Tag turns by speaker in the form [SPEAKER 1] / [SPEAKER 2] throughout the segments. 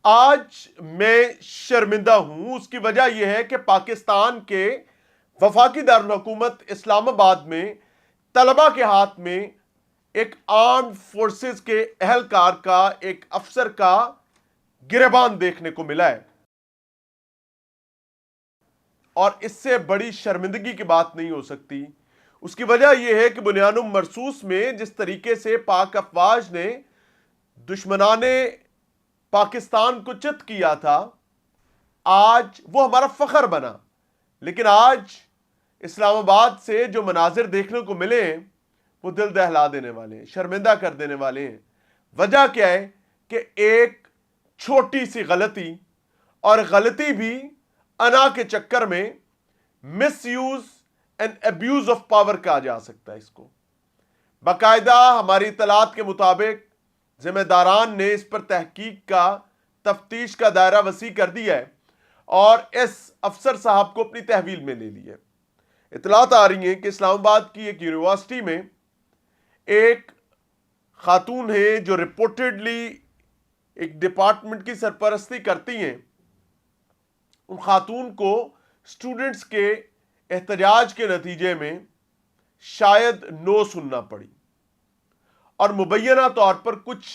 [SPEAKER 1] آج میں شرمندہ ہوں، اس کی وجہ یہ ہے کہ پاکستان کے وفاقی دارالحکومت اسلام آباد میں طلبہ کے ہاتھ میں ایک آرمڈ فورسز کے اہلکار کا، ایک افسر کا گریبان دیکھنے کو ملا ہے، اور اس سے بڑی شرمندگی کی بات نہیں ہو سکتی۔ اس کی وجہ یہ ہے کہ بنیان مرصوص میں جس طریقے سے پاک افواج نے دشمنان پاکستان کو چت کیا تھا، آج وہ ہمارا فخر بنا، لیکن آج اسلام آباد سے جو مناظر دیکھنے کو ملے ہیں وہ دل دہلا دینے والے ہیں، شرمندہ کر دینے والے ہیں۔ وجہ کیا ہے کہ ایک چھوٹی سی غلطی، اور غلطی بھی انا کے چکر میں misuse and abuse of power کہا جا سکتا ہے اس کو۔ باقاعدہ ہماری اطلاعات کے مطابق ذمہ داران نے اس پر تحقیق کا، تفتیش کا دائرہ وسیع کر دیا ہے اور اس افسر صاحب کو اپنی تحویل میں لے لیا ہے۔ اطلاعات آ رہی ہیں کہ اسلام آباد کی ایک یونیورسٹی میں ایک خاتون ہے جو رپورٹڈلی ایک ڈپارٹمنٹ کی سرپرستی کرتی ہیں۔ ان خاتون کو اسٹوڈنٹس کے احتجاج کے نتیجے میں شاید نو سننا پڑی، اور مبینہ طور پر کچھ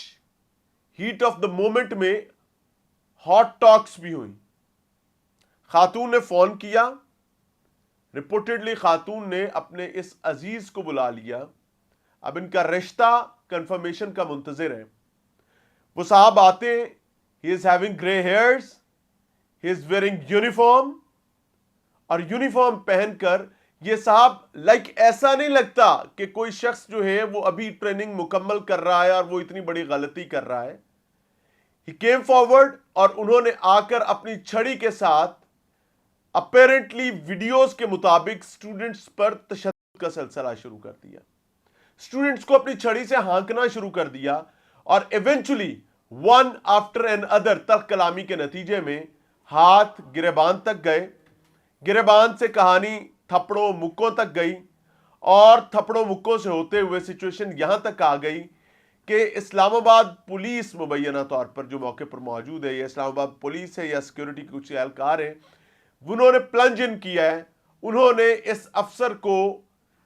[SPEAKER 1] ہیٹ آف دا مومنٹ میں ہاٹ ٹاکس بھی ہوئی۔ خاتون نے فون کیا، رپورٹڈلی خاتون نے اپنے اس عزیز کو بلا لیا، اب ان کا رشتہ کنفرمیشن کا منتظر ہے۔ وہ صاحب آتے ہیں، he is having grey hairs, he is wearing uniform, اور یونیفارم پہن کر یہ صاحب ایسا نہیں لگتا کہ کوئی شخص جو ہے وہ ابھی ٹریننگ مکمل کر رہا ہے اور وہ اتنی بڑی غلطی کر رہا ہے۔ ہی کیم فارورڈ، اور انہوں نے آ کر اپنی چھڑی کے ساتھ اپیرنٹلی ویڈیوز کے مطابق اسٹوڈنٹس پر تشدد کا سلسلہ شروع کر دیا، اسٹوڈنٹس کو اپنی چھڑی سے ہانکنا شروع کر دیا، اور eventually one after another تلخ کلامی کے نتیجے میں ہاتھ گریبان تک گئے، گریبان سے کہانی تھپڑوں مکوں تک گئی، اور تھپڑوں مکوں سے ہوتے ہوئے سچویشن یہاں تک آ گئی کہ اسلام آباد پولیس مبینہ طور پر جو موقع پر موجود ہے، یا اسلام آباد پولیس ہے یا سیکیورٹی کے کچھ اہلکار ہیں، انہوں نے پلنج ان کیا ہے، انہوں نے اس افسر کو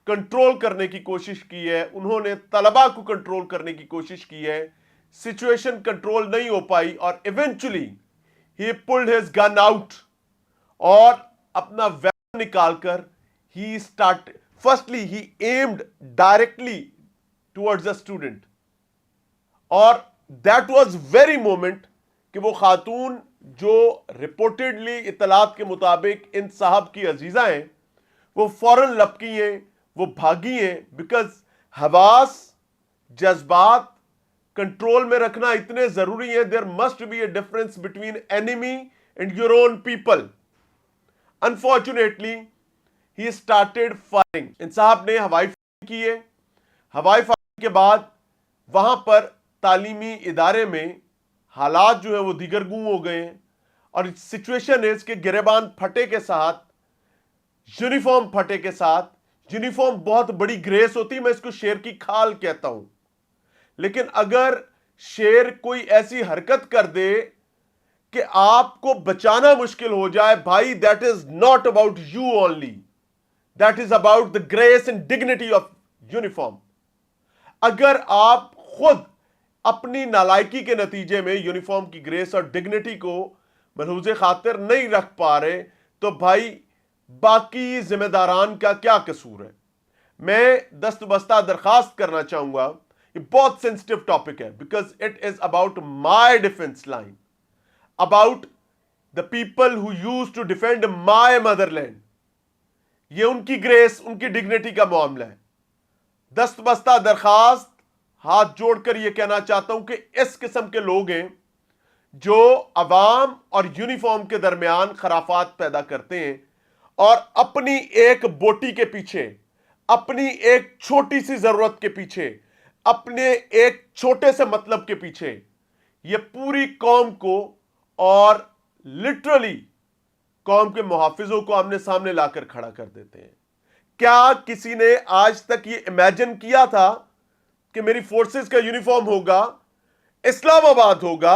[SPEAKER 1] کنٹرول کرنے کی کوشش کی ہے، انہوں نے طلبہ کو کنٹرول کرنے کی کوشش کی ہے، سچویشن کنٹرول نہیں ہو پائی، اور eventually he pulled his gun out, اور اپنا ویپن نکال کر ہی start firstly he aimed directly towards a student, اور دیٹ واز ویری مومنٹ کہ وہ خاتون جو رپورٹڈلی اطلاعات کے مطابق ان صاحب کی عزیزہ ہیں، وہ فوراً لپکی ہیں، وہ بھاگی ہیں، بیکاز حواس، جذبات کنٹرول میں رکھنا اتنے ضروری ہے۔ There must be a difference between enemy and your own people. Unfortunately he started firing, ان صاحب نے ہوائی فائرنگ کی ہے۔ ہوائی فائرنگ کے بعد وہاں پر تعلیمی ادارے میں حالات جو ہیں وہ دیگر گوں ہو گئے ہیں، اور سچویشن ہے اس کے گریبان پھٹے کے ساتھ، یونیفارم پھٹے کے ساتھ۔ یونیفارم بہت بڑی گریس ہوتی ہے، میں اس کو شیر کی کھال کہتا ہوں، لیکن اگر شیر کوئی ایسی حرکت کر دے کہ آپ کو بچانا مشکل ہو جائے، بھائی that is not about you only, that is about the grease and dignity of uniform. اگر آپ خود اپنی نالائکی کے نتیجے میں یونیفارم کی گریس اور ڈگنیٹی کو ملحوظ خاطر نہیں رکھ پا رہے، تو بھائی باقی ذمہ داران کا کیا قصور ہے؟ میں دست بستہ درخواست کرنا چاہوں گا، یہ بہت سینسٹیو ٹاپک ہے، because it is about my defence line, about the people who used to defend my motherland۔ یہ ان کی گریس، ان کی ڈگنیٹی کا معاملہ ہے۔ دست بستہ درخواست ہاتھ جوڑ کر یہ کہنا چاہتا ہوں کہ اس قسم کے لوگ ہیں جو عوام اور یونیفارم کے درمیان خرافات پیدا کرتے ہیں، اور اپنی ایک بوٹی کے پیچھے، اپنی ایک چھوٹی سی ضرورت کے پیچھے، اپنے ایک چھوٹے سے مطلب کے پیچھے یہ پوری قوم کو اور لٹرلی قوم کے محافظوں کو آمنے سامنے لا کر کھڑا کر دیتے ہیں۔ کیا کسی نے آج تک یہ امیجن کیا تھا کہ میری فورسز کا یونیفارم ہوگا، اسلام آباد ہوگا،